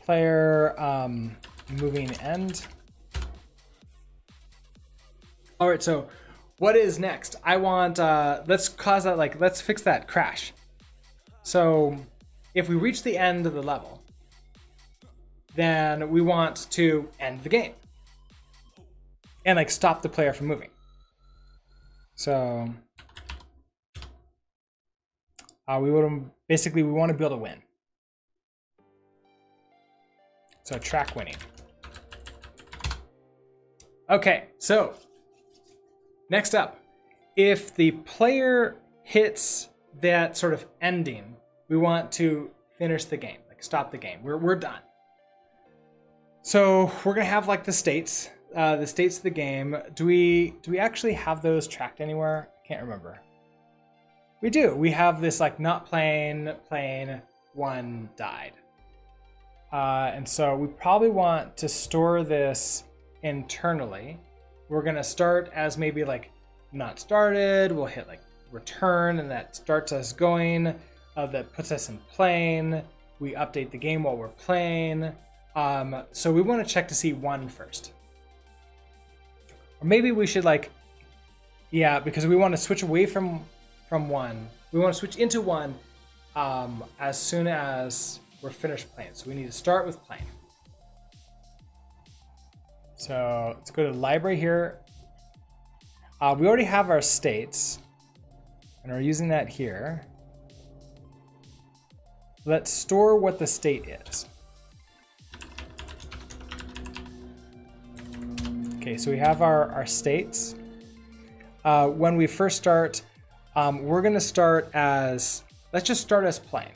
player moving end. All right, so what is next? I want, let's cause that, like, let's fix that crash. So if we reach the end of the level, then we want to end the game and like stop the player from moving. So we want to build a win. So track winning. Okay, so next up, if the player hits that sort of ending, we want to finish the game, like stop the game. We're done. So we're gonna have like the states of the game. Do we actually have those tracked anywhere? I can't remember. We do. We have this like not playing, playing, one died. And so we probably want to store this internally. We're gonna start as maybe like not started. We'll hit like return, and that starts us going. That puts us in playing. We update the game while we're playing. So we want to check to see one first. Or maybe we should like, yeah, because we want to switch away from one. We want to switch into one as soon as we're finished playing. So we need to start with playing. So let's go to the library here. We already have our states, and we're using that here. Let's store what the state is. Okay, so we have our states. When we first start, we're gonna start as, let's just start as playing.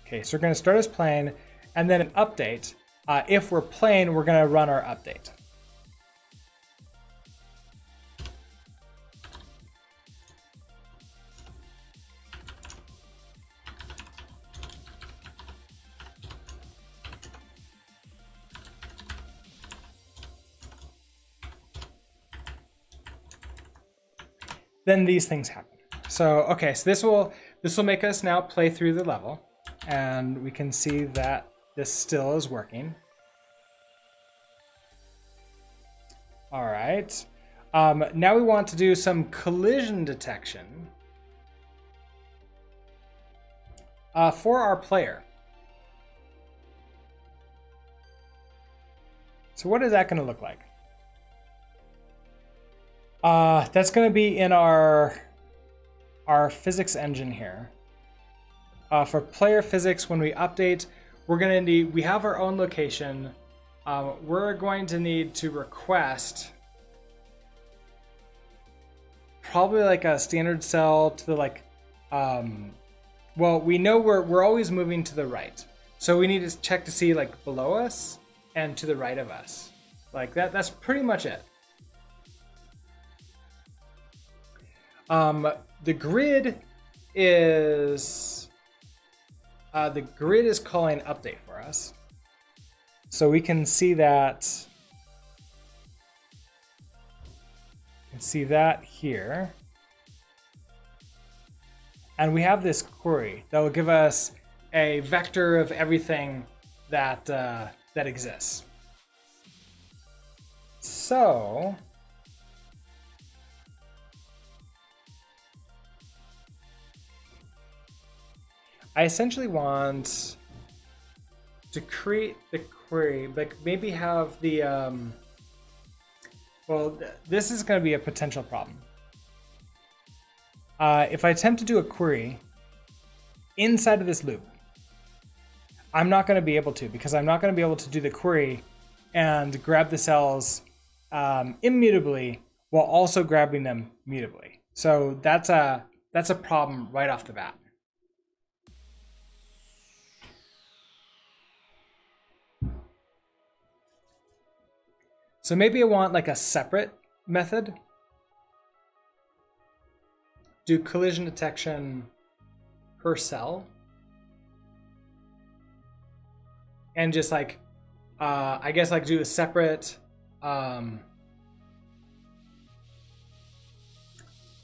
Okay, so we're gonna start as playing, and then an update. If we're playing, we're gonna run our update. Then these things happen. So okay, so this will make us now play through the level, and we can see that this still is working. All right. Now we want to do some collision detection for our player. So what is that going to look like? That's going to be in our physics engine here. For player physics, when we update, we have our own location. We're going to need to request probably like a standard cell to the like, well, we know we're always moving to the right. So we need to check to see like below us and to the right of us. Like that's pretty much it. The grid is calling update for us. So we can see that. You can see that here. And we have this query that will give us a vector of everything that that exists. So I essentially want to create the query, but maybe have the, well, this is going to be a potential problem. If I attempt to do a query inside of this loop, I'm not going to be able to, because I'm not going to be able to do the query and grab the cells immutably while also grabbing them mutably. So that's a problem right off the bat. So maybe I want like a separate method. Do collision detection per cell. And just like, I guess like do a separate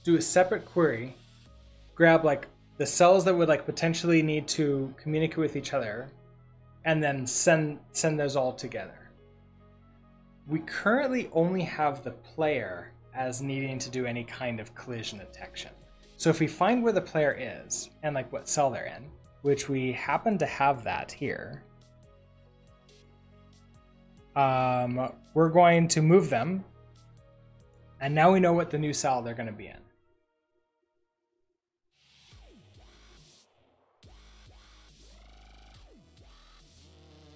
do a separate query, grab like the cells that would like potentially need to communicate with each other, and then send those all together. We currently only have the player as needing to do any kind of collision detection. So if we find where the player is and like what cell they're in, which we happen to have that here, we're going to move them, and now we know what the new cell they're going to be in.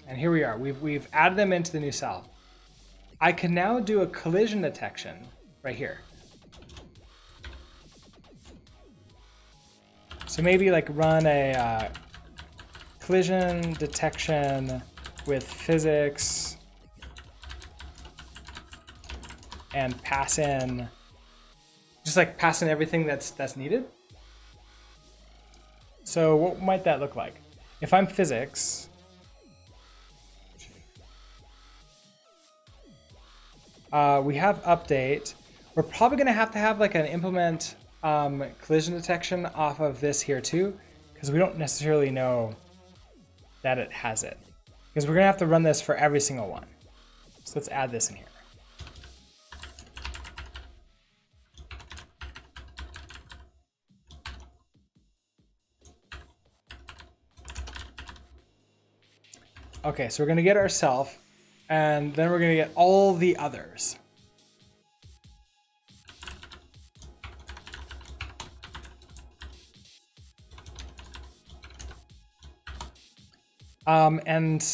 And here we are. We've added them into the new cell. I can now do a collision detection right here. So maybe like run a collision detection with physics and pass in, just like pass in everything that's needed. So what might that look like? If I'm physics, we have update. We're probably going to have like an implement collision detection off of this here too, because we don't necessarily know that it has it. Because we're going to have to run this for every single one. So let's add this in here. Okay, so we're going to get ourselves, and then we're going to get all the others. And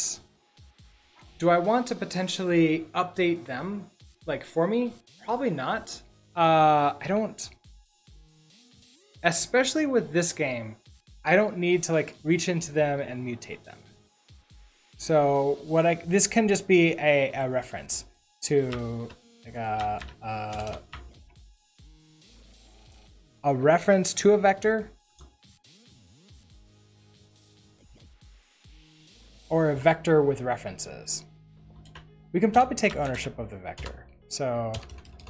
do I want to potentially update them like for me? Probably not. I don't, especially with this game, I don't need to like reach into them and mutate them. So this can just be a reference to like a reference to a vector, or a vector with references. We can probably take ownership of the vector. So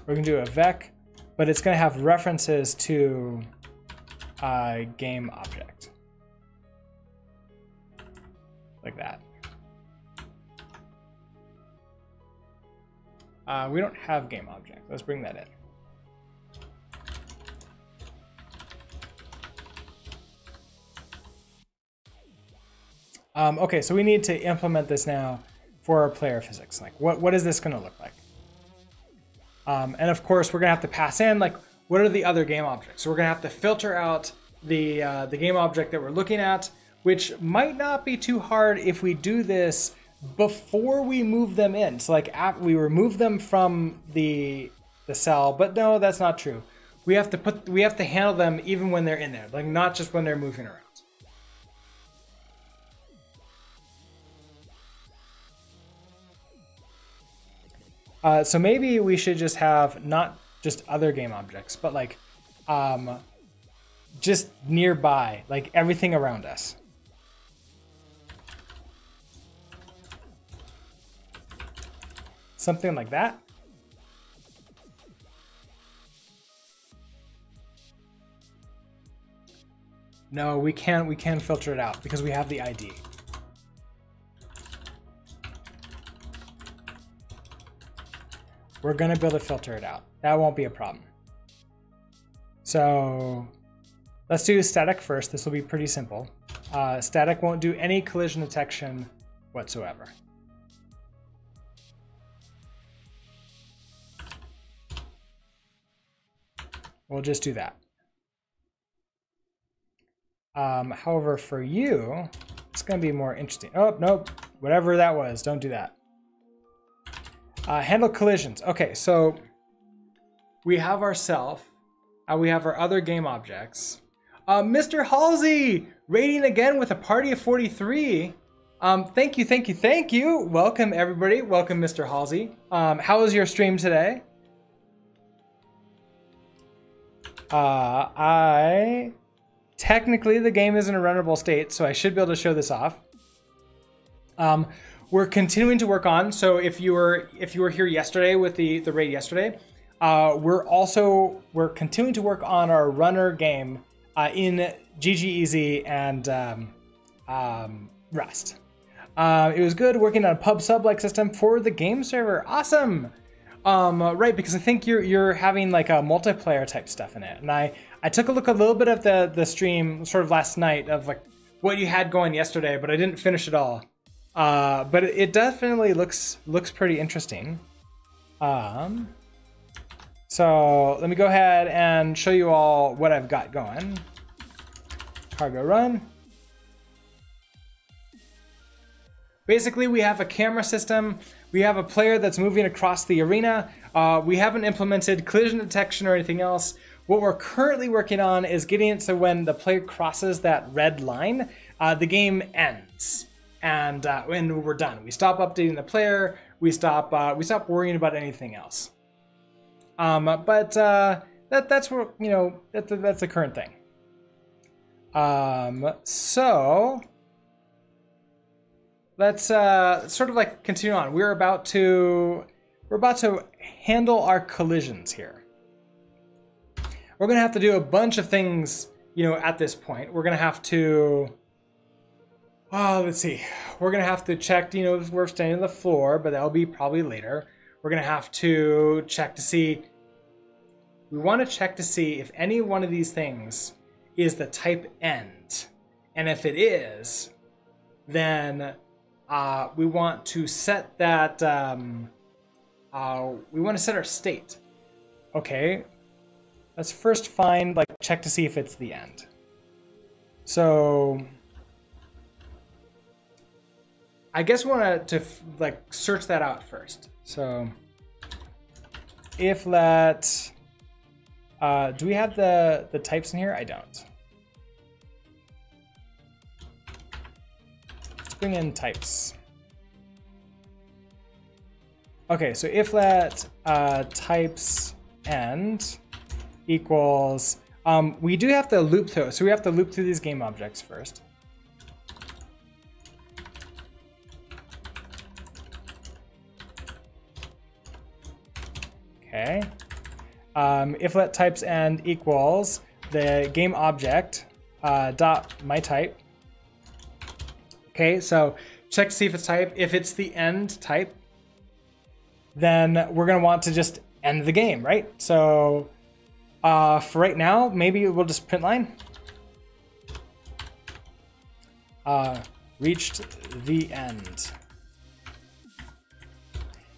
we're gonna do a vec, but it's gonna have references to a game object. Like that. We don't have game object. Let's bring that in. Okay, so we need to implement this now for our player physics. Like, what is this going to look like? And of course, we're going to have to pass in, like, what are the other game objects? So we're going to have to filter out the game object that we're looking at, which might not be too hard if we do this before we move them in. So like we remove them from the cell, but no, that's not true. We have to handle them even when they're in there, like not just when they're moving around. So maybe we should just have not just other game objects, but like just nearby, like everything around us. Something like that. No, we can't filter it out because we have the ID. We're gonna be able to filter it out. That won't be a problem. So let's do static first. This will be pretty simple. Static won't do any collision detection whatsoever. We'll just do that. However, for you, it's going to be more interesting. Oh, nope. Whatever that was, don't do that. Handle collisions. Okay, so we have ourself. We have our other game objects. Mr. Halsey, rating again with a party of 43. Thank you. Welcome, everybody. Welcome, Mr. Halsey. How was your stream today? Technically the game is in a runnable state, so I should be able to show this off. We're continuing to work on, so if you were here yesterday with the raid yesterday, we're continuing to work on our runner game in GGEZ and Rust. It was good working on a pub sub-like system for the game server. Awesome. Right, because I think you're having like a multiplayer type stuff in it, and I took a look a little bit at the stream sort of last night of like what you had going yesterday, but I didn't finish it all. But it definitely looks pretty interesting. So let me go ahead and show you all what I've got going. Cargo run. Basically, we have a camera system. We have a player that's moving across the arena. We haven't implemented collision detection or anything else. What we're currently working on is getting it so when the player crosses that red line, the game ends. And when we're done, we stop updating the player. We stop worrying about anything else. That's where, you know, that's the current thing. So let's sort of like continue on. We're about to handle our collisions here. We're gonna have to do a bunch of things, you know, at this point. We're gonna have to, let's see. We're gonna have to check, you know, if we're staying on the floor, but that'll be probably later. We're gonna have to check to see. We want to check to see if any one of these things is the type end, and if it is, then we want to set that. We want to set our state. Okay. Let's first check to see if it's the end. So I guess we want to search that out first. So if let, do we have the types in here? I don't. Let's bring in types. Okay, so if let types end equals, we do have to loop through, so we have to loop through these game objects first. Okay. If let types end equals the game object dot my type. Okay, so check to see if it's type. If it's the end type, then we're gonna want to just end the game, right? So for right now, maybe we'll just print line. Reached the end.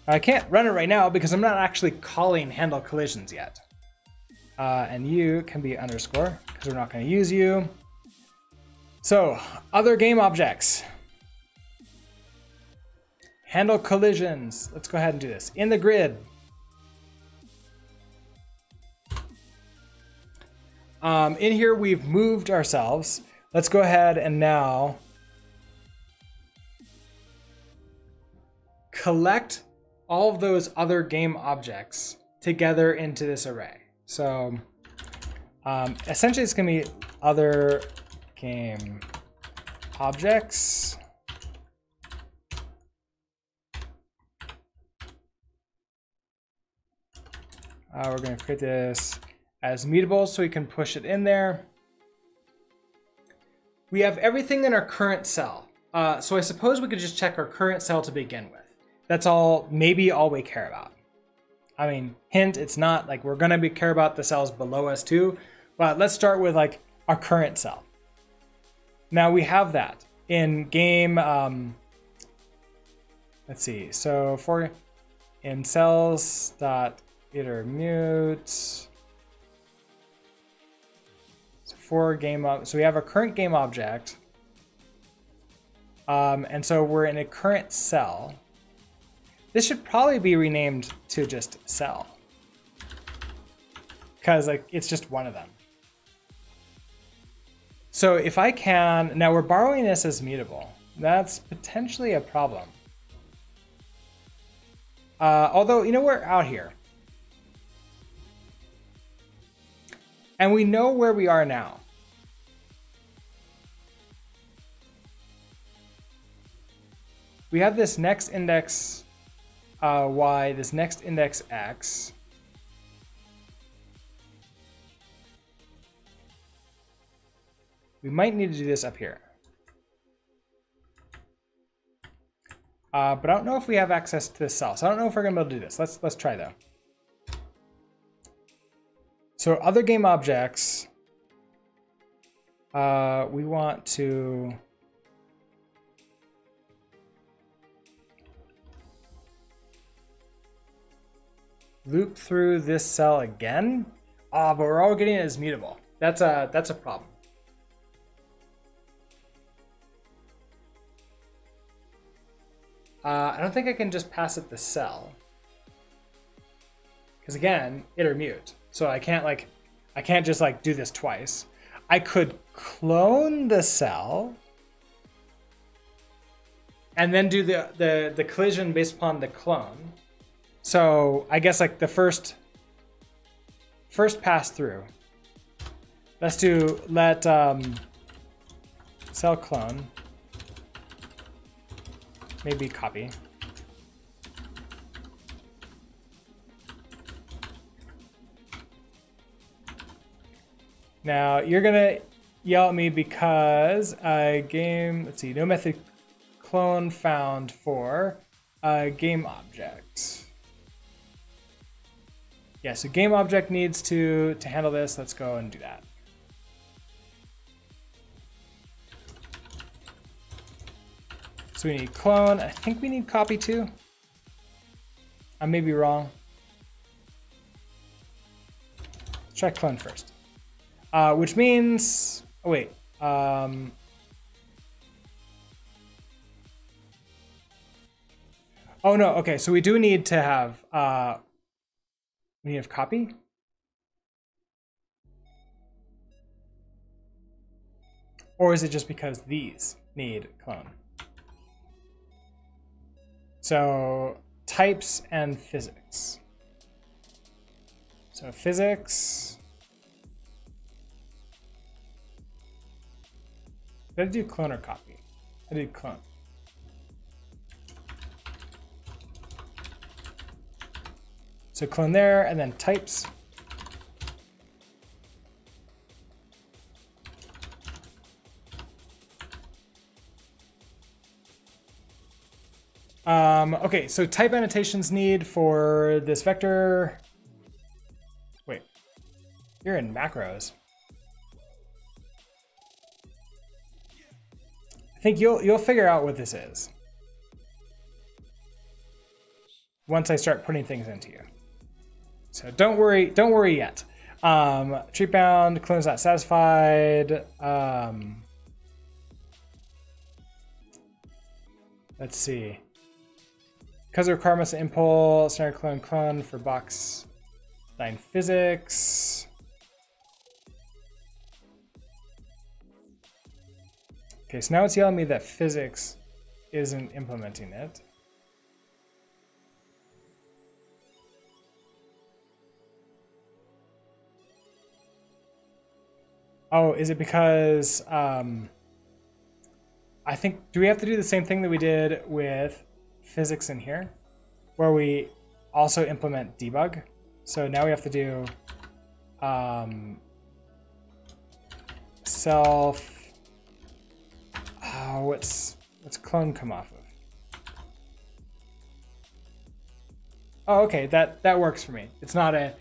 I can't run it right now because I'm not actually calling handle collisions yet. And you can be underscore because we're not going to use you. So other game objects. Handle collisions. Let's go ahead and do this. In the grid. In here, we've moved ourselves. Let's go ahead and now collect all of those other game objects together into this array. So essentially it's gonna be other game objects. We're gonna create this as mutable so we can push it in there. We have everything in our current cell. So I suppose we could just check our current cell to begin with. That's all, maybe all we care about. I mean, hint, it's not like we're gonna care about the cells below us too, but let's start with like our current cell. Now we have that in game, let's see, so for in cells dot iter mute, so for game, so we have our current game object, and so we're in a current cell. This should probably be renamed to just cell, because like it's just one of them. So if I can, now we're borrowing this as mutable. That's potentially a problem. Although, you know, we're out here. And we know where we are now. We have this next index y, this next index x. We might need to do this up here. But I don't know if we have access to this cell, so I don't know if we're gonna be able to do this. Let's try though. So other game objects, we want to loop through this cell again. But we're all getting it as mutable. That's a problem. I don't think I can just pass it the cell. Because again, iter mute. So I can't just like do this twice. I could clone the cell and then do the collision based upon the clone. So I guess like the first pass through. Let cell clone. Maybe copy. Now you're gonna yell at me because a game, let's see, no method clone found for a game object. Yeah, so game object needs to handle this. Let's go and do that. So we need clone. I think we need copy too. I may be wrong. Let's try clone first. Which means, oh wait. Oh no, okay, so we do need to have, we need to have copy. Or is it just because these need clone? So types and physics. So physics. Did I do clone or copy? I did clone. So clone there, and then types. Okay, so type annotations need for this vector. Wait, you're in macros. I think you'll figure out what this is once I start putting things into you. So don't worry yet. Treat bound, clone's not satisfied. Let's see. Because of requirements of impulse, standard clone for box 9 physics. Okay, so now it's yelling me that physics isn't implementing it. Oh, is it because, I think, do we have to do the same thing that we did with physics in here, where we also implement debug? So now we have to do self, what's clone come off of? Oh, okay, that works for me. It's not a,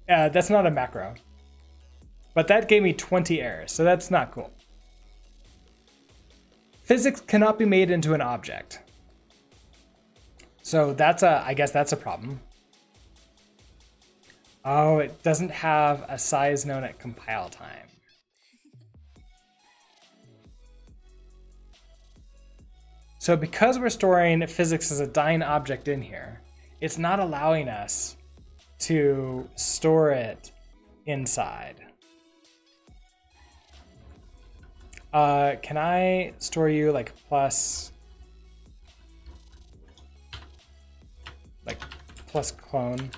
that's not a macro. But that gave me 20 errors, so that's not cool. Physics cannot be made into an object. So that's I guess that's a problem. Oh, it doesn't have a size known at compile time. So because we're storing physics as a dying object in here, it's not allowing us to store it inside. Can I store you like plus clone?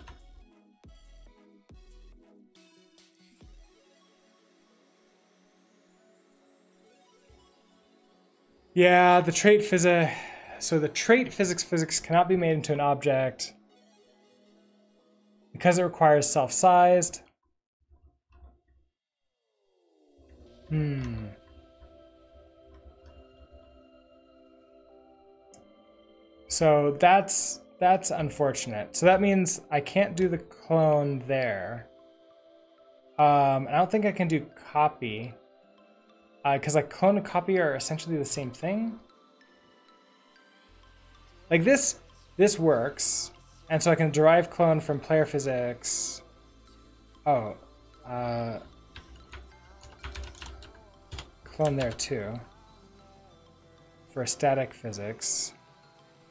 Yeah, the trait physics. So the trait physics cannot be made into an object because it requires self-sized. So that's unfortunate. So that means I can't do the clone there. I don't think I can do copy. Because like clone and copy are essentially the same thing. Like this works. And so I can derive clone from player physics. Oh, clone there too. For static physics.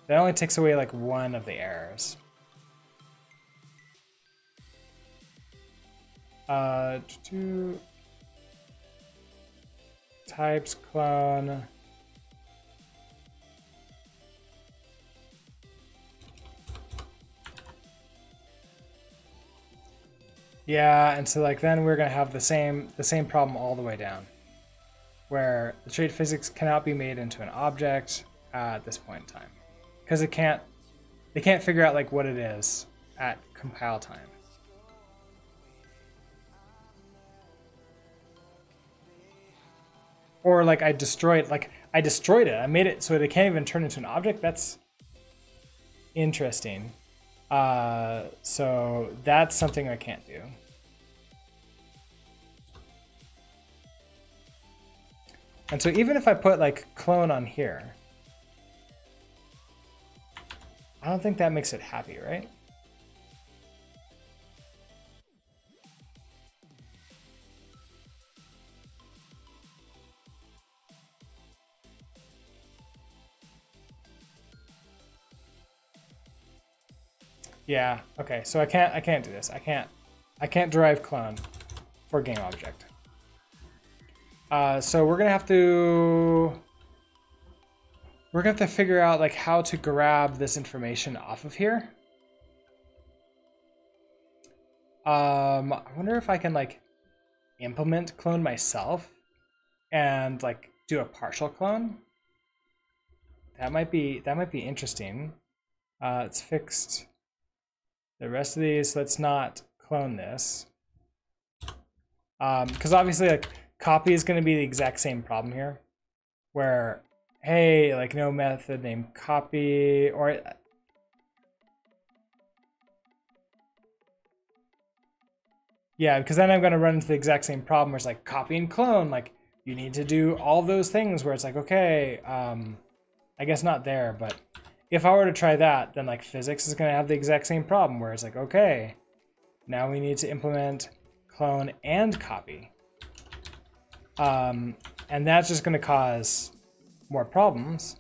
That only takes away like one of the errors. Types clone. Yeah, and so like then we're gonna have the same problem all the way down, where the trait physics cannot be made into an object at this point in time, because they can't figure out like what it is at compile time. Or like I destroyed it. I made it so they can't even turn into an object. That's interesting. So that's something I can't do. And so even if I put like clone on here, I don't think that makes it happy, right? Yeah, okay, so I can't do this. I can't derive clone for game object. So we're gonna have to figure out like how to grab this information off of here. I wonder if I can like implement clone myself and like do a partial clone. That might be interesting. It's fixed. The rest of these, let's not clone this. Because obviously like copy is going to be the exact same problem here, where, hey, like no method named copy, or yeah, because then I'm going to run into the exact same problem where it's like copy and clone, like you need to do all those things where it's like, okay, I guess not there, but if I were to try that, then like physics is going to have the exact same problem where it's like, okay, now we need to implement clone and copy. And that's just going to cause more problems.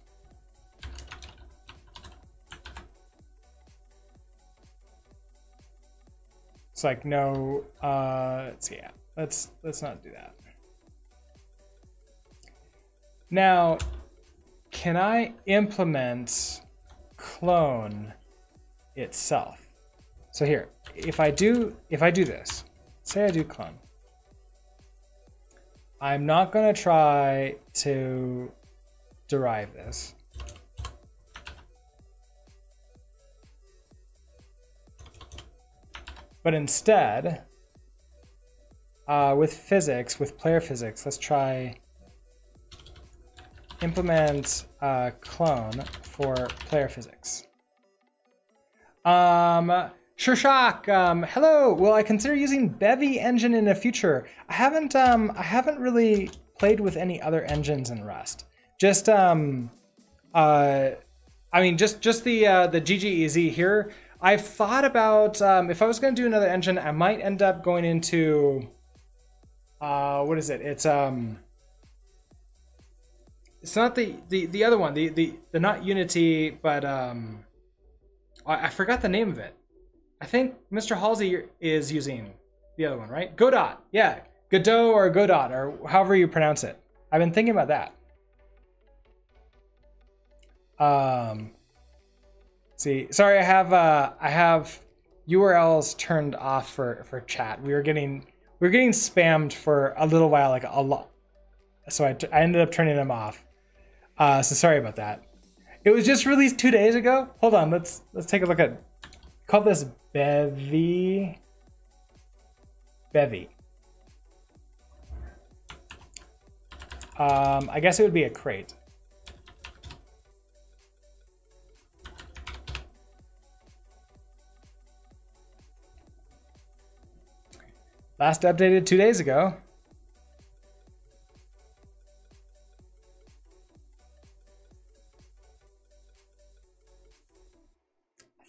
It's like, no, let's see, yeah, let's not do that. Now, can I implement clone itself? So here, if I do this, say I do clone, I'm not going to try to derive this. But instead, with physics, with player physics, let's try implement clone for player physics. Shurshak, hello. Will I consider using Bevy engine in the future? I haven't really played with any other engines in Rust. Just I mean just the GGEZ here. I've thought about if I was going to do another engine, I might end up going into what is it? It's not the other one, the not Unity, but I forgot the name of it. I think Mr. Halsey is using the other one, right? Godot, yeah, Godot or Godot or however you pronounce it. I've been thinking about that. See, sorry, I have URLs turned off for chat. We were getting spammed for a little while, like a lot. So I ended up turning them off. So sorry about that. It was just released 2 days ago. Hold on, let's take a look at. Call this Bevy. I guess it would be a crate. Last updated 2 days ago.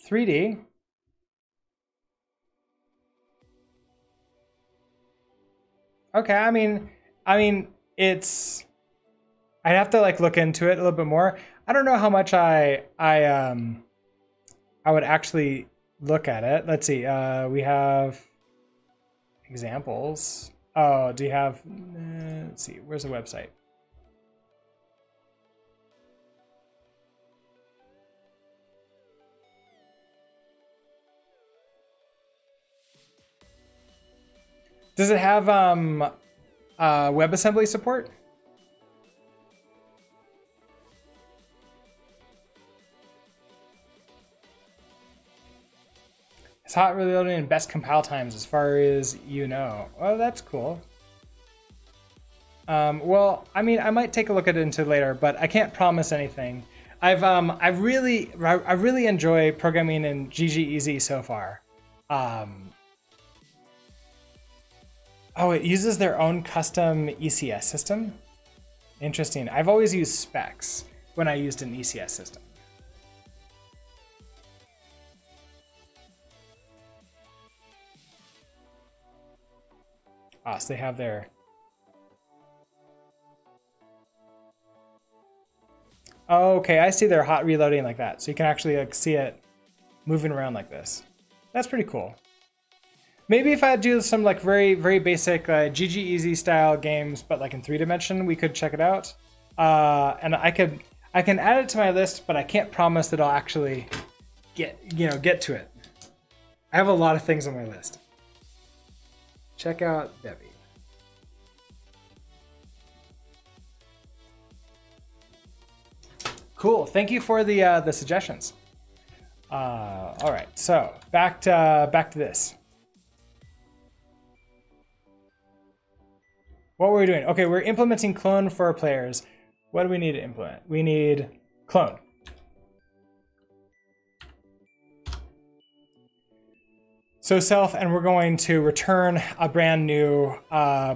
.3D. Okay, I mean, it's. I'd have to like look into it a little bit more. I don't know how much I would actually look at it. Let's see. We have examples. Oh, do you have? Let's see. Where's the website? Does it have WebAssembly support? It's hot reloading and best compile times as far as you know. Oh, that's cool. Well, I mean, I might take a look at it into later, but I can't promise anything. I really enjoy programming in GGEZ so far. Oh, it uses their own custom ECS system? Interesting. I've always used specs when I used an ECS system. Ah, so they have their... Oh, okay, I see they're hot reloading like that. So you can actually like see it moving around like this. That's pretty cool. Maybe if I do some like very basic GGEZ style games, but like in 3D, we could check it out. And I can add it to my list, but I can't promise that I'll actually get to it. I have a lot of things on my list. Check out Debbie. Cool. Thank you for the suggestions. All right. So back to this. What were we doing? Okay, we're implementing clone for our players. What do we need to implement? We need clone. So self, and we're going to return a brand new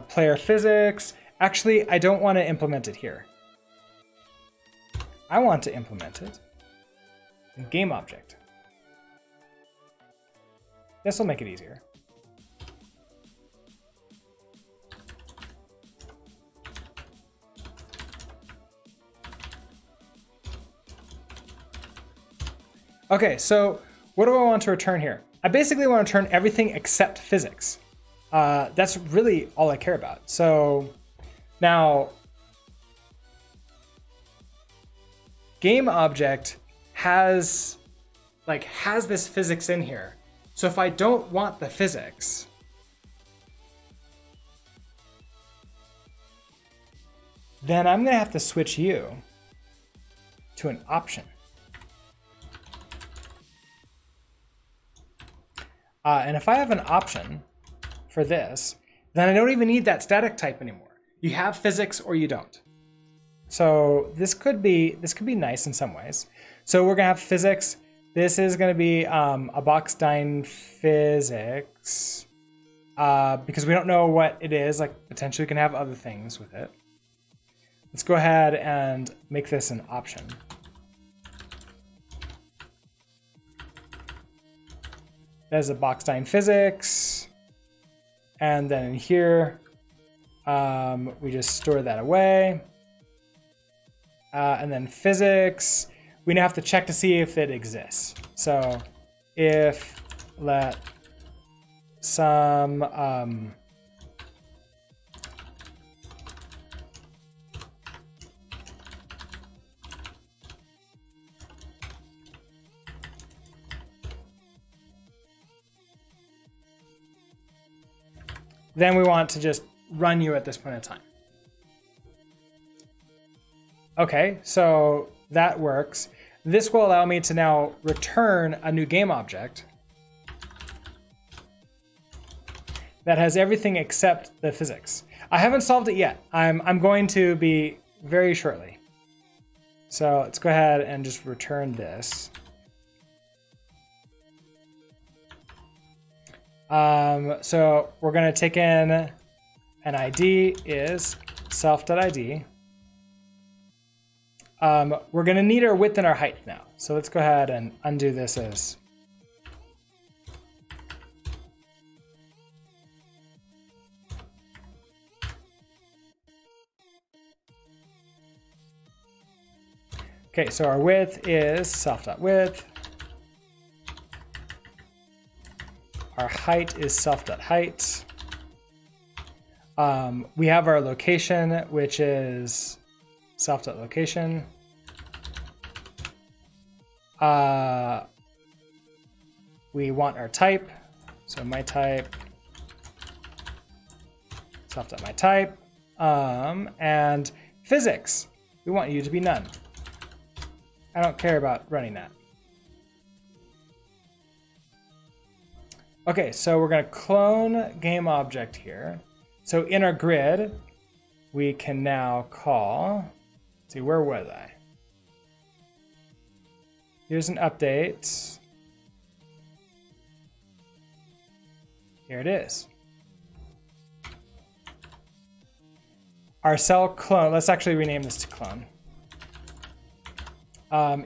player physics. Actually, I don't want to implement it here. I want to implement it in game object. This will make it easier. Okay, so what do I want to return here? I basically want to return everything except physics. That's really all I care about. So now, game object has this physics in here. So if I don't want the physics, then I'm gonna have to switch you to an option. And if I have an option for this, then I don't even need that static type anymore. You have physics or you don't. So this could be nice in some ways. So we're gonna have physics. This is gonna be a box-dine physics because we don't know what it is. Like potentially we can have other things with it. Let's go ahead and make this an option. There's a box-dine physics. And then in here, we just store that away. And then physics, we now have to check to see if it exists. So if let some then we want to just run you at this point in time. Okay, so that works. This will allow me to now return a new game object that has everything except the physics. I haven't solved it yet. I'm going to be very shortly. So let's go ahead and just return this. So we're going to take in an ID is self.id. We're going to need our width and our height now. So let's go ahead and undo this as okay, so our width is self.width. Our height is self.height. We have our location, which is self.location. We want our type, so my type, self.myType, and physics. We want you to be none. I don't care about running that. Okay, so we're going to clone game object here. So in our grid, we can now call, let's see, where was I? Here's an update. Here it is. Our cell clone, let's actually rename this to clone,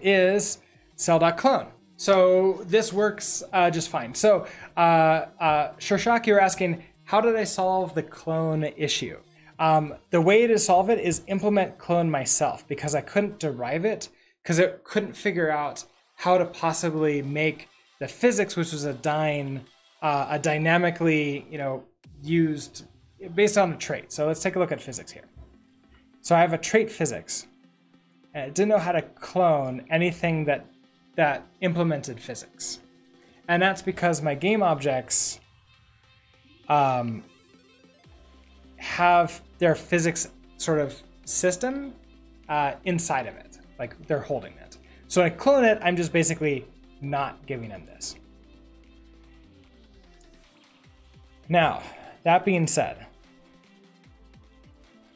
is cell.clone. So this works just fine. So Shorshak, you're asking, how did I solve the clone issue? The way to solve it is implement clone myself, because I couldn't derive it, because it couldn't figure out how to possibly make the physics, which was a dynamically, used based on a trait. So let's take a look at physics here. So I have a trait physics, and it didn't know how to clone anything that implemented physics. And that's because my game objects have their physics sort of system inside of it, like they're holding it. So when I clone it, I'm just basically not giving them this. Now, that being said,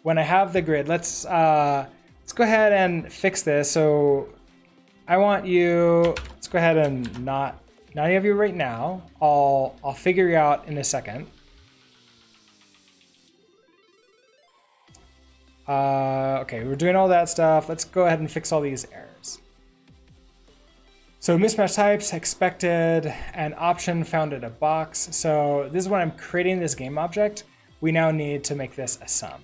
when I have the grid, let's go ahead and fix this. So I want you, let's go ahead and not have you right now. I'll figure you out in a second. Okay, we're doing all that stuff. Let's go ahead and fix all these errors. So mismatch types, expected, and option found in a box. So this is when I'm creating this game object. We now need to make this a sum.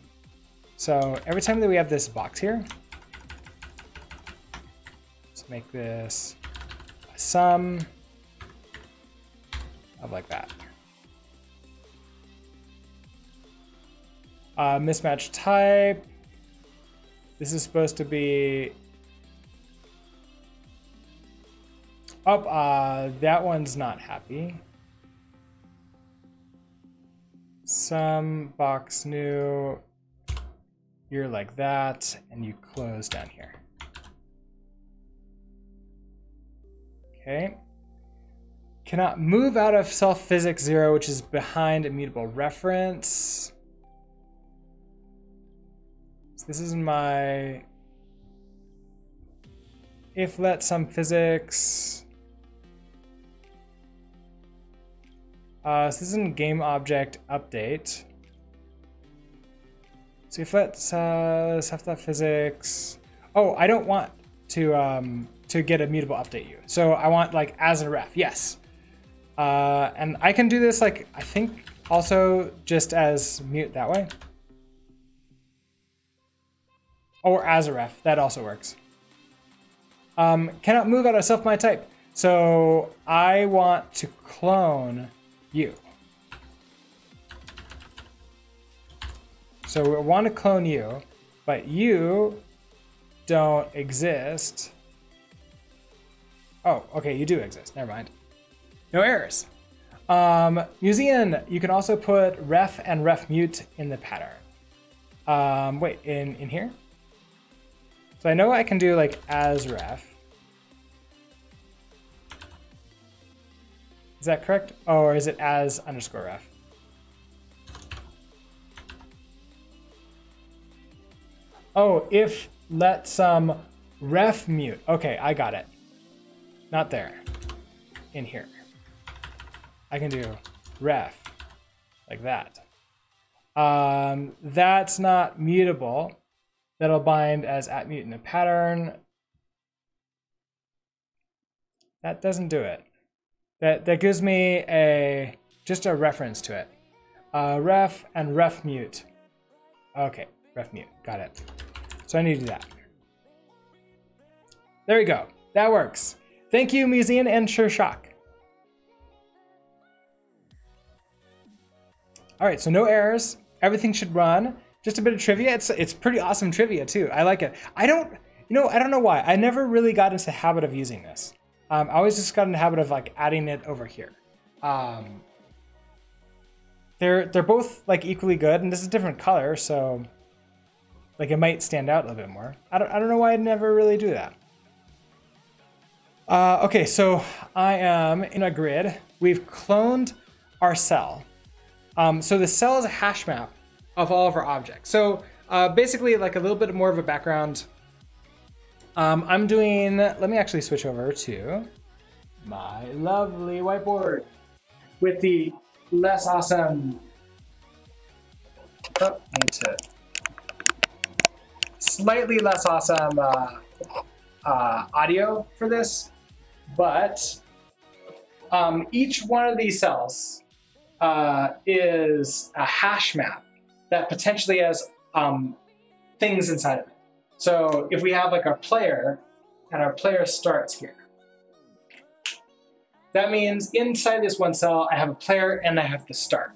So every time that we have this box here, let's make this a sum of like that. Mismatch type. This is supposed to be, that one's not happy. Sum box new, you're like that, and you close down here. Okay. Cannot move out of self physics 0, which is behind immutable reference. So this is my if let sum physics. So this is in game object update. So if let physics. Oh, I don't want to get a mutable update you. So I want like as a ref. Yes. And I can do this like, I think also just as mute that way. Or as a ref, that also works. Cannot move out of self my type. So I want to clone you. So we want to clone you, but you don't exist. Oh, okay, you do exist, never mind. No errors. Museum, you can also put ref and ref mute in the pattern. Wait, in here? So I know I can do like as ref. Is that correct? Oh, or is it as underscore ref? Oh, if let some ref mute. Okay, I got it. Not there. In here. I can do ref, like that. That's not mutable. That'll bind as @mute in a pattern. That doesn't do it. That gives me just a reference to it. Ref and ref mute. Okay, ref mute, got it. So I need to do that. There we go, that works. Thank you, Musean and Shurshock. All right, so no errors. Everything should run. Just a bit of trivia. It's pretty awesome trivia too. I like it. I don't know why. I never really got into the habit of using this. I always just got in the habit of like adding it over here. They're both like equally good, and this is a different color, so like it might stand out a little bit more. I don't know why I never really do that. Okay, so I am in a grid. We've cloned our cell. So the cell is a hash map of all of our objects. So basically, like a little bit more of a background. I'm doing, let me actually switch over to my lovely whiteboard with the less awesome, I need to, slightly less awesome audio for this, but each one of these cells is a hash map that potentially has things inside of it. So if we have like our player, and our player starts here, that means inside this one cell, I have a player and I have the start.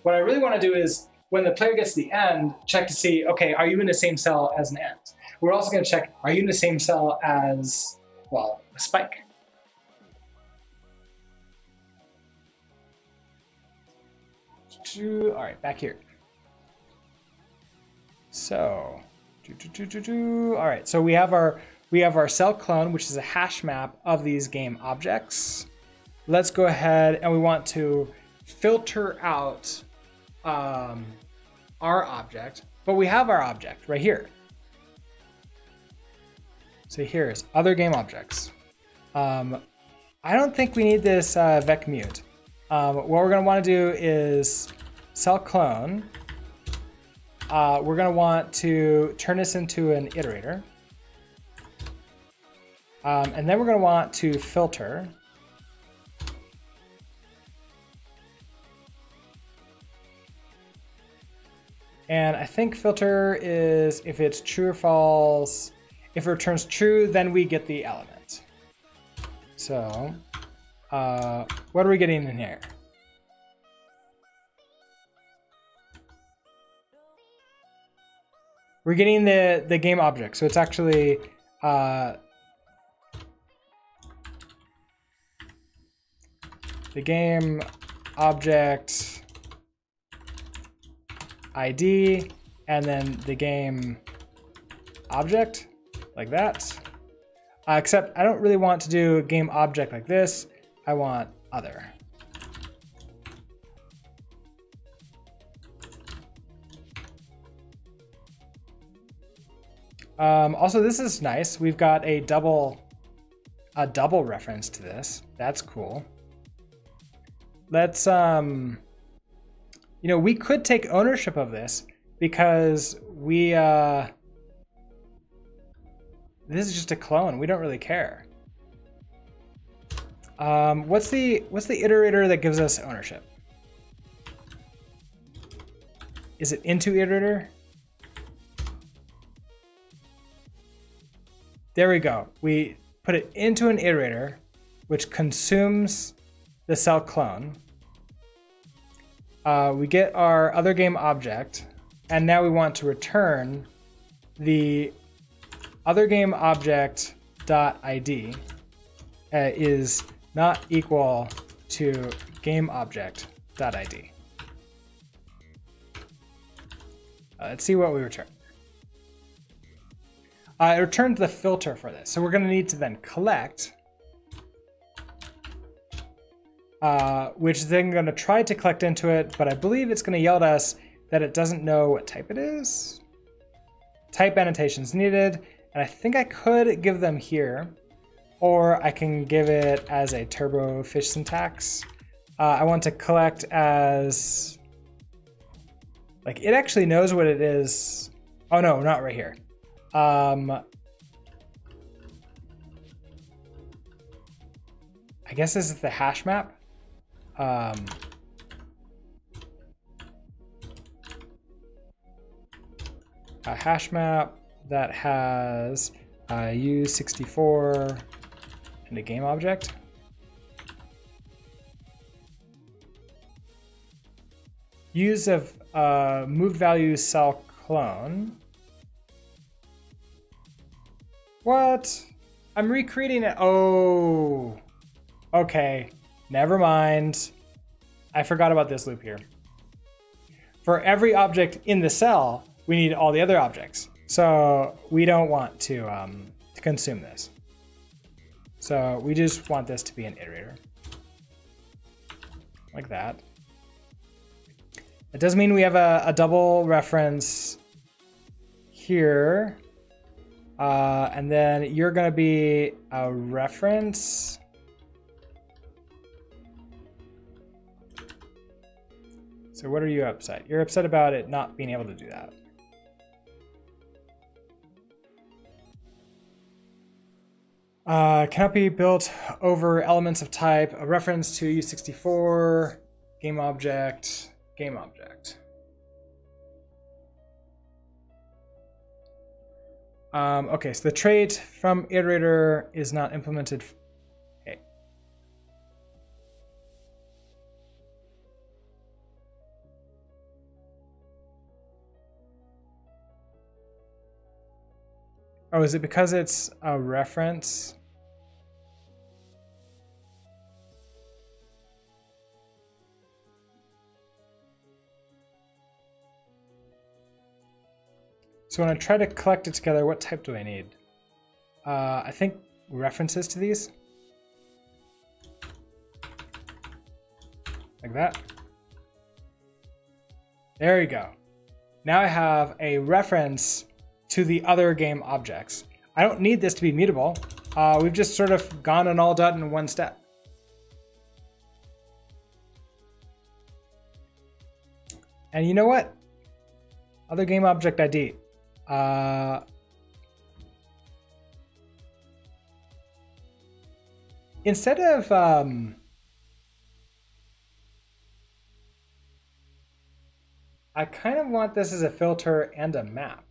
What I really want to do is, when the player gets to the end, check to see, okay, are you in the same cell as an end? We're also going to check, are you in the same cell as, well, a spike? All right, back here. So, all right, so we have our cell clone, which is a hash map of these game objects. Let's go ahead and we want to filter out our object, but we have our object right here. So here's other game objects. I don't think we need this vec mute. What we're going to want to do is cell clone. We're going to want to turn this into an iterator. And then we're going to want to filter. And I think filter is if it's true or false. If it returns true, then we get the element. So what are we getting in here? We're getting the game object. So it's actually the game object ID and then the game object like that. Except I don't really want to do a game object like this. I want other. Also, this is nice. We've got a double reference to this. That's cool. Let's, you know, we could take ownership of this because we, this is just a clone. We don't really care. What's the iterator that gives us ownership? Is it into iterator? There we go. We put it into an iterator, which consumes the cell clone. We get our other game object, and now we want to return the other game object dot ID is not equal to game object dot ID. Let's see what we return. It returned the filter for this. So we're going to need to then collect, which is then going to try to collect into it, but I believe it's going to yell at us that it doesn't know what type it is. Type annotations needed, and I think I could give them here. or I can give it as a turbo fish syntax. I want to collect as, like, it actually knows what it is. Oh no, not right here. I guess this is the hash map. A hash map that has U64 and a game object. Use of moved value cell clone. What? I'm recreating it. Oh, okay. Never mind. I forgot about this loop here. For every object in the cell, we need all the other objects. So we don't want to consume this. So we just want this to be an iterator. Like that. It does mean we have a double reference here. And then you're going to be a reference. So what are you upset? You're upset about it not being able to do that. Cannot be built over elements of type, a reference to U64, game object, game object. Okay, so the trait from iterator is not implemented. Okay. Oh, is it because it's a reference? So when I try to collect it together, what type do I need? I think references to these. Like that. There you go. Now I have a reference to the other game objects. I don't need this to be mutable. We've just sort of gone and all done in one step. And you know what? Other game object ID. Instead of I kind of want this as a filter and a map.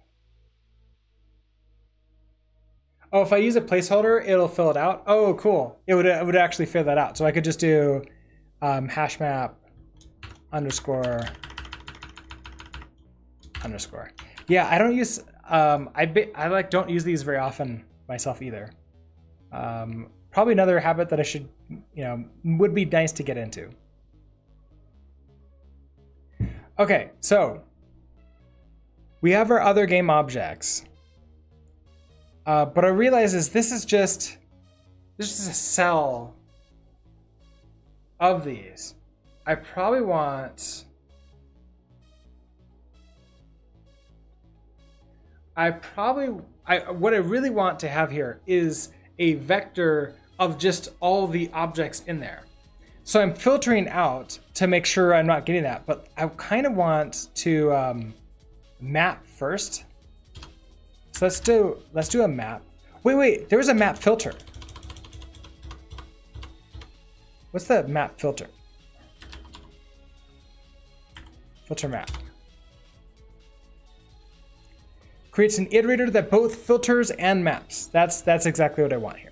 Oh, if I use a placeholder, it'll fill it out. Oh, cool. It would actually fill that out. So I could just do hash map underscore. Yeah, I don't use I don't use these very often myself either. Probably another habit that I should, would be nice to get into. Okay, so we have our other game objects. But I realize this is just a cell of these. I probably want what I really want to have here is a vector of just all the objects in there. So I'm filtering out to make sure I'm not getting that, but I kind of want to map first. So let's do a map. Wait, there was a map filter. What's the map filter? Filter map. Creates an iterator that both filters and maps. That's exactly what I want here.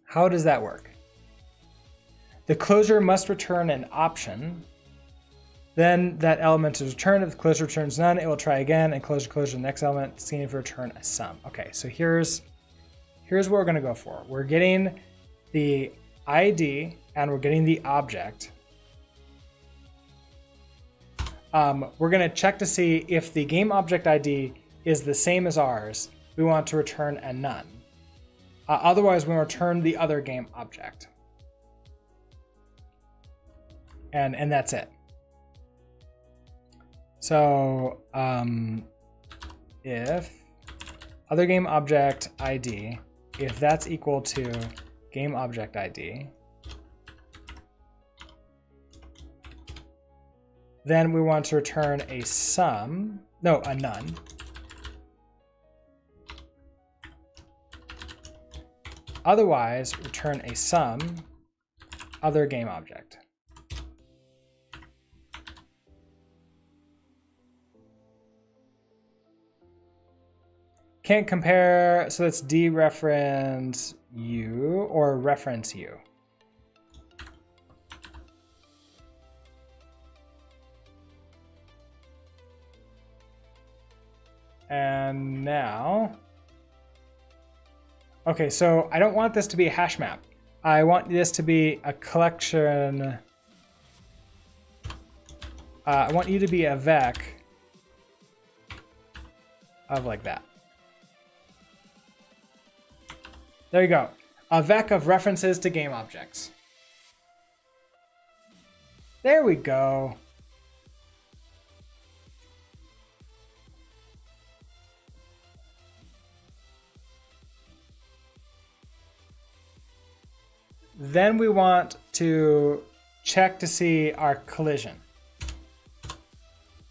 How does that work? The closure must return an option. Then that element is returned. If the closure returns none, it will try again and closure the next element, seeing if it return a sum. Okay, so here's what we're gonna go for. We're getting the ID and we're getting the object. We're gonna check to see if the game object ID is the same as ours. We want to return a none. Otherwise, we return the other game object. And that's it. So if other game object ID if that's equal to game object ID, then we want to return a sum, no, a none. Otherwise, return a sum other game object. Can't compare, so that's dereference U or reference U. And now, okay, so I don't want this to be a hash map. I want this to be a collection. I want you to be a vec of like that. There you go. A vec of references to game objects. There we go. Then we want to check to see our collision.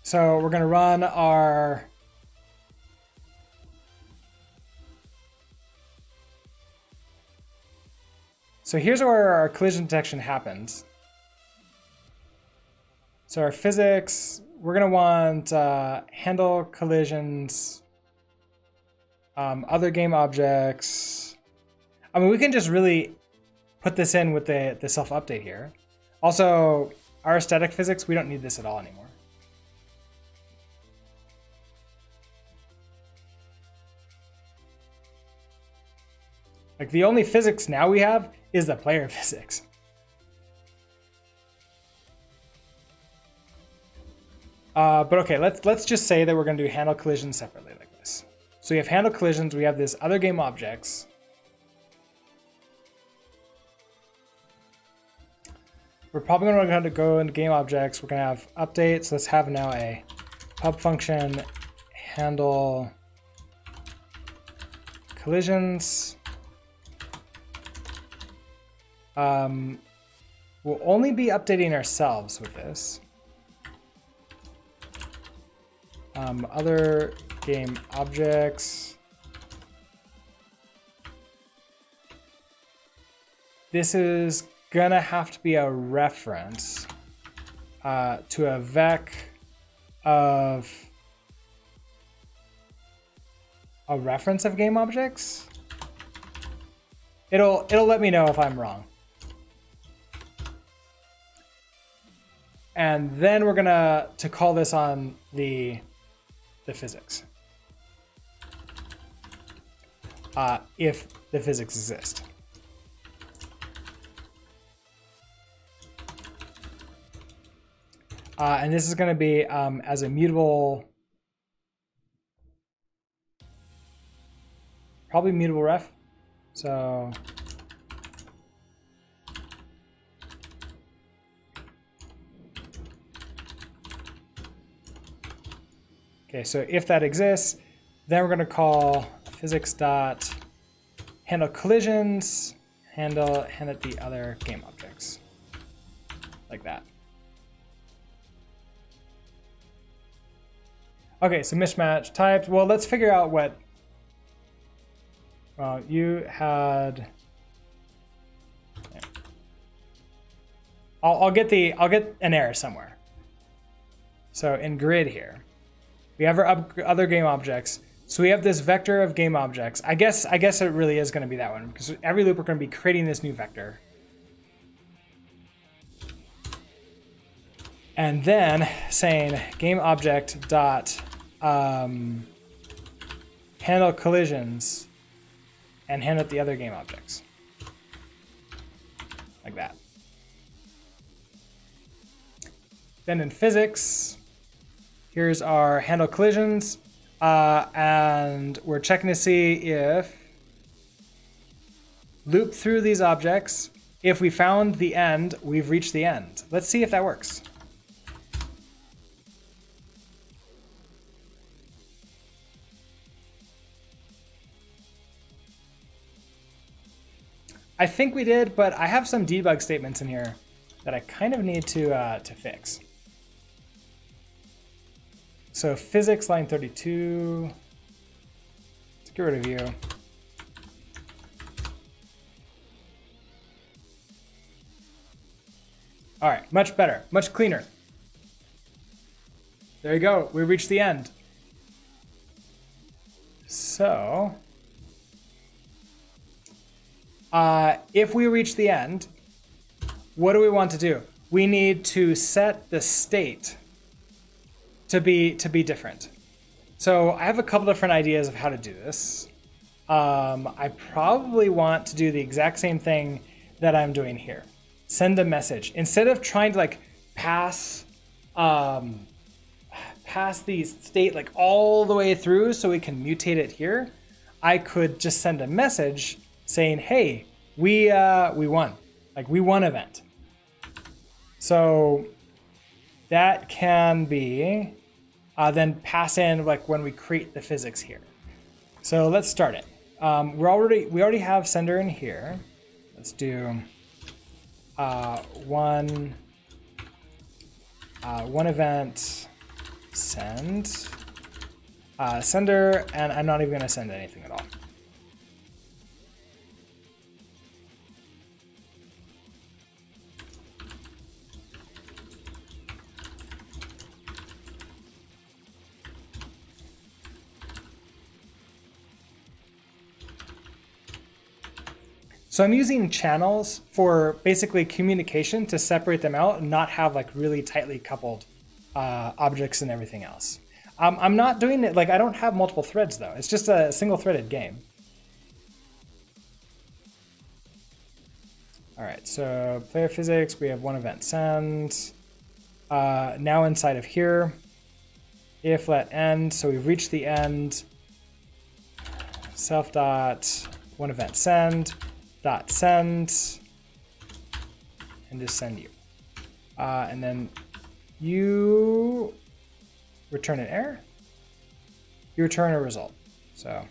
So we're going to run our So here's where our collision detection happens. So our physics, we're going to want handle collisions, other game objects. I mean, we can just really put this in with the self-update here. Also, our static physics, we don't need this at all anymore. Like the only physics now we have is the player physics. But okay, let's just say that we're going to do handle collisions separately like this. So we have handle collisions, we have this other game objects. We're probably going to go into game objects. We're going to have updates. Let's have now a pub function handle collisions. We'll only be updating ourselves with this. Other game objects. This is gonna have to be a reference to a vec of a reference of game objects. It'll let me know if I'm wrong. And then we're gonna to call this on the physics. If the physics exist. And this is going to be as a mutable, probably mutable ref. So okay, so if that exists, then we're going to call physics dot handle collisions, handle the other game objects, like that. Okay, so mismatch typed. Well, let's figure out what. Well, you had. Yeah. I'll get an error somewhere. So in grid here, we have our other game objects. So we have this vector of game objects. I guess it really is going to be that one because every loop we're going to be creating this new vector. And then saying game object dot handle collisions and handle the other game objects. Like that. Then in physics, here's our handle collisions. And we're checking to see if loop through these objects. If we found the end, we've reached the end. Let's see if that works. I think we did, but I have some debug statements in here that I kind of need to fix. So physics line 32. Let's get rid of you. All right, much better, much cleaner. There you go, we reached the end. So, if we reach the end, what do we want to do? We need to set the state to be different. So I have a couple different ideas of how to do this. I probably want to do the exact same thing that I'm doing here. Send a message. Instead of trying to like pass the state like all the way through so we can mutate it here, I could just send a message saying, hey, we won. Like we won event. So that can be then pass in like when we create the physics here. So let's start it. We already have sender in here. Let's do one event send sender, and I'm not even going to send anything at all. So I'm using channels for basically communication to separate them out and not have like really tightly coupled objects and everything else. I'm not doing it, like I don't have multiple threads though. It's just a single threaded game. All right, so player physics, we have one event send. Now inside of here, if let end, so we've reached the end, self dot one event send. Dot send and just send you, and then you return an error. You return a result. So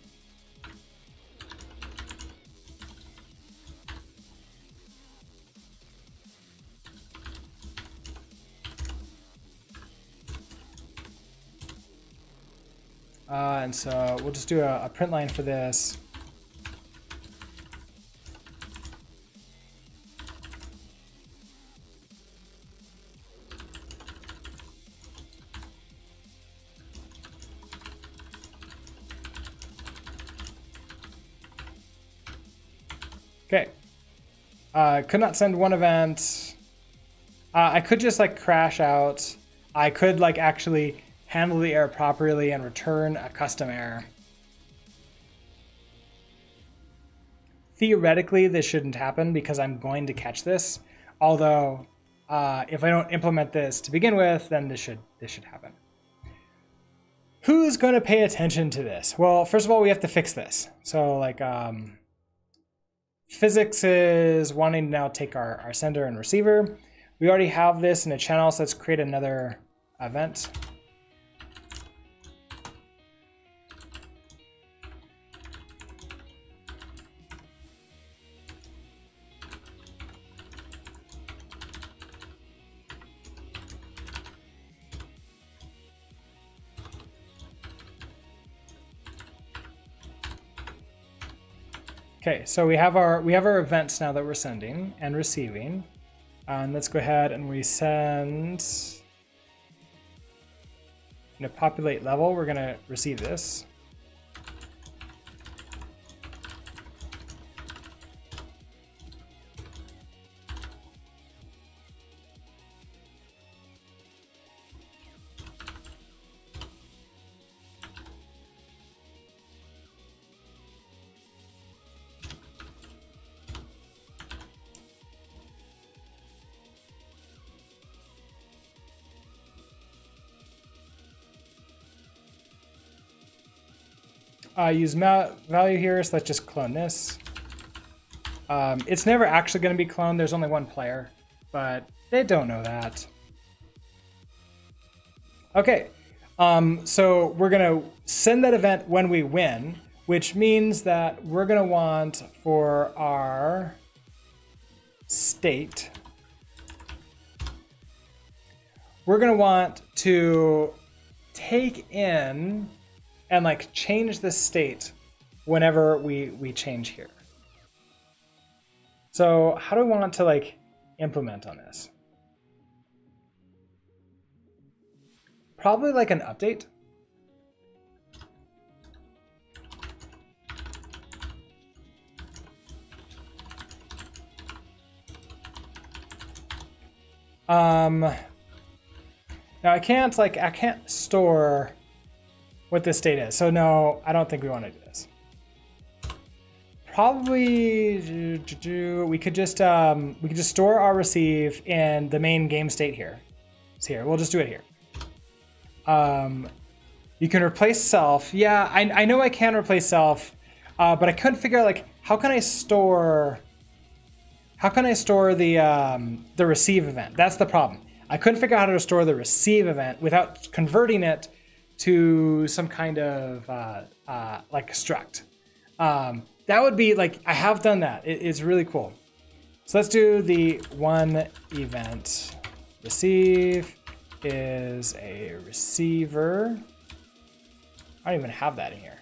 and so we'll just do a print line for this. Okay, could not send one event. I could just like crash out. I could like actually handle the error properly and return a custom error. Theoretically, this shouldn't happen because I'm going to catch this. Although, if I don't implement this to begin with, then this should happen. Who's going to pay attention to this? Well, first of all, we have to fix this. So like, physics is wanting to now take our sender and receiver. We already have this in a channel, so let's create another event. Okay, so we have our events now that we're sending and receiving. And let's go ahead and we send in a populate level. We're gonna receive this. Use value here, so let's just clone this. It's never actually going to be cloned. There's only one player, but they don't know that. Okay, so we're going to send that event when we win, which means that we're going to want for our state, we're going to want to take in and like change the state whenever we change here. So how do we want to like implement on this? Probably like an update. Now I can't store what this state is. So no, I don't think we want to do this. Probably we could just store our receive in the main game state here. It's here. We'll just do it here. You can replace self. Yeah, I know I can replace self, but I couldn't figure out like how can I store the receive event? That's the problem. I couldn't figure out how to store the receive event without converting it to some kind of like a struct. That would be like, I have done that. It's really cool. So let's do the one event. Receive is a receiver. I don't even have that in here.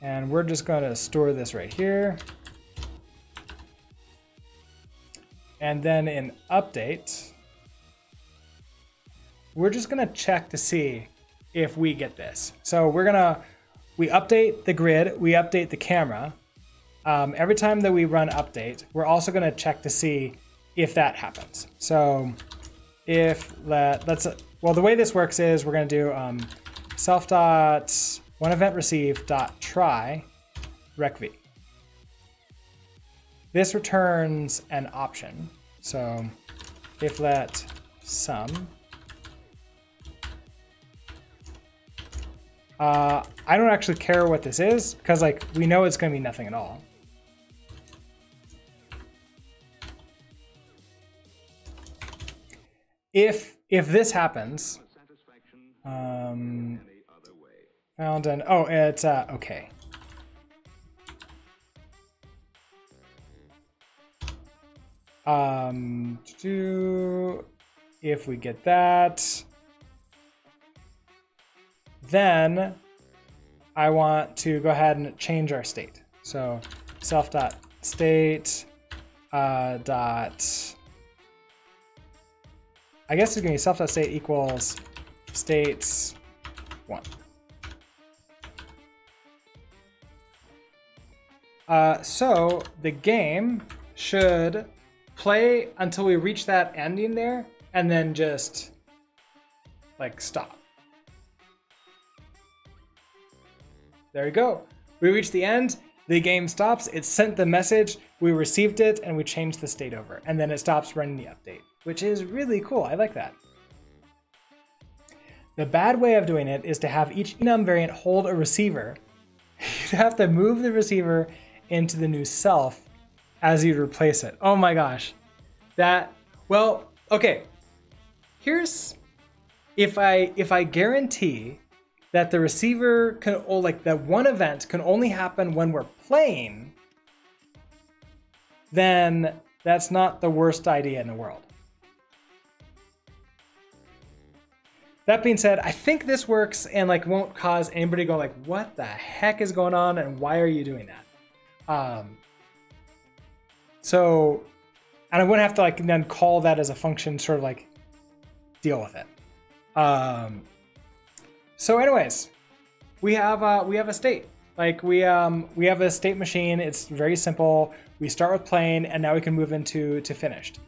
And we're just going to store this right here. And then in update, we're just going to check to see if we get this. So we update the grid, we update the camera. Every time that we run update, we're also going to check to see if that happens. So well, the way this works is we're going to do self dot one event receive dot try recv. This returns an option. So if let sum. I don't actually care what this is because like we know it's going to be nothing at all. If this happens, found an it's okay. If we get that, then I want to go ahead and change our state. So self.state dot, I guess it's gonna be self.state equals states 1. So the game should play until we reach that ending there and then just like stop. There we go. We reached the end, the game stops, it sent the message, we received it, and we changed the state over. And then it stops running the update, which is really cool. I like that. The bad way of doing it is to have each enum variant hold a receiver. You'd have to move the receiver into the new self as you replace it. Oh my gosh. Well, okay. Here's, if I guarantee that the receiver can, like that one event can only happen when we're playing, then that's not the worst idea in the world. That being said, I think this works and like won't cause anybody to go like, what the heck is going on and why are you doing that? And I wouldn't have to like then call that as a function, sort of like deal with it. So anyways, we have a state. Like we have a state machine. It's very simple. We start with playing and now we can move into finished.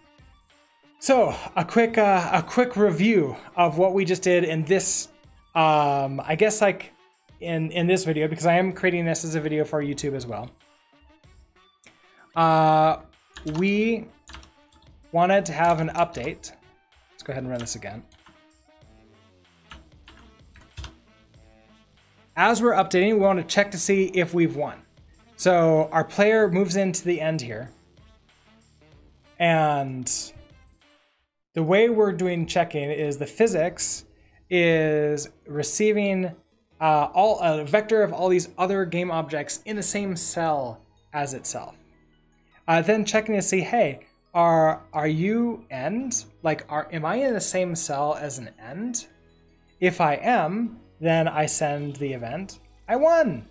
So a quick review of what we just did in this, I guess like in this video, because I am creating this as a video for YouTube as well. We wanted to have an update. Let's go ahead and run this again. As we're updating, we want to check to see if we've won. So our player moves into the end here. And the way we're doing checking is the physics is receiving a vector of all these other game objects in the same cell as itself. Then checking to see, hey, are you end? Like, am I in the same cell as an end? If I am, then I send the event, I won.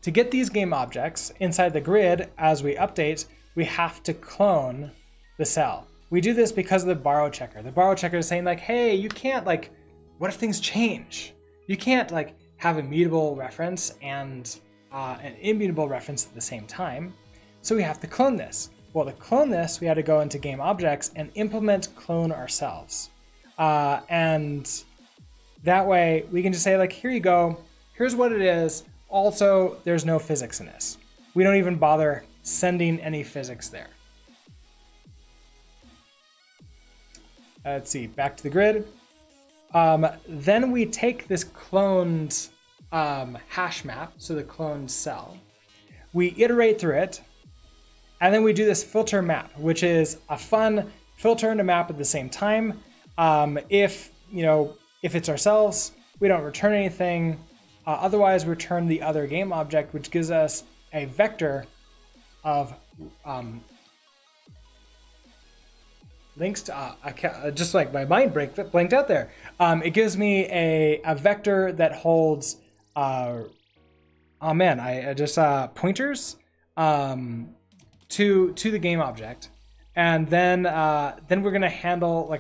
To get these game objects inside the grid as we update, we have to clone the cell. We do this because of the borrow checker. The borrow checker is saying like, hey, you can't like, what if things change? You can't like have a mutable reference and an immutable reference at the same time. So we have to clone this. Well, to clone this, we had to go into game objects and implement clone ourselves. And that way we can just say like, here you go, here's what it is. Also, there's no physics in this. We don't even bother sending any physics there. Let's see, back to the grid. Then we take this cloned hash map, so the cloned cell. We iterate through it, and then we do this filter map, which is a fun filter and a map at the same time. If it's ourselves, we don't return anything. Otherwise, we return the other game object, which gives us a vector of links to, just like my mind blanked out there. It gives me a vector that holds, pointers to the game object. And then we're gonna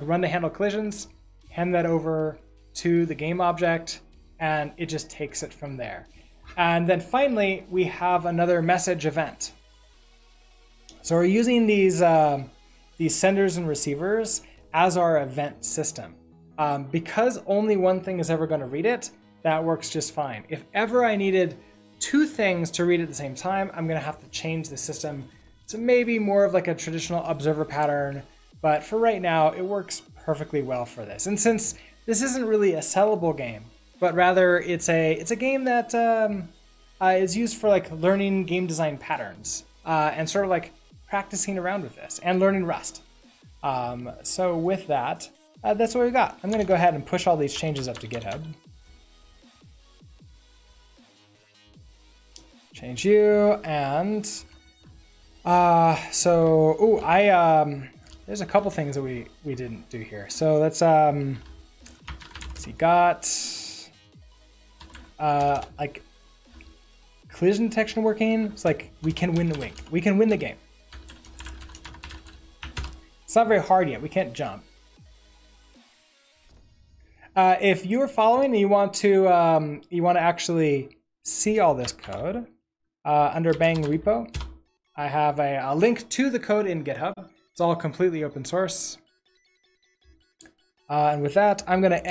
run the handle collisions, hand that over to the game object, and it just takes it from there. And then finally, we have another message event. So we're using these senders and receivers as our event system. Because only one thing is ever going to read it, that works just fine. If ever I needed two things to read at the same time, I'm going to have to change the system to maybe more of like a traditional observer pattern. But for right now, it works perfectly well for this. And since this isn't really a sellable game, but rather it's a game that is used for like learning game design patterns and sort of like practicing around with this and learning Rust. So with that, that's what we got. I'm going to go ahead and push all these changes up to GitHub. Change you and there's a couple things that we didn't do here. So let's see, got like collision detection working. It's like we can win the game. It's not very hard yet. We can't jump. If you are following and you want to actually see all this code under Bang repo, I have a link to the code in GitHub. It's all completely open source. And with that, I'm going to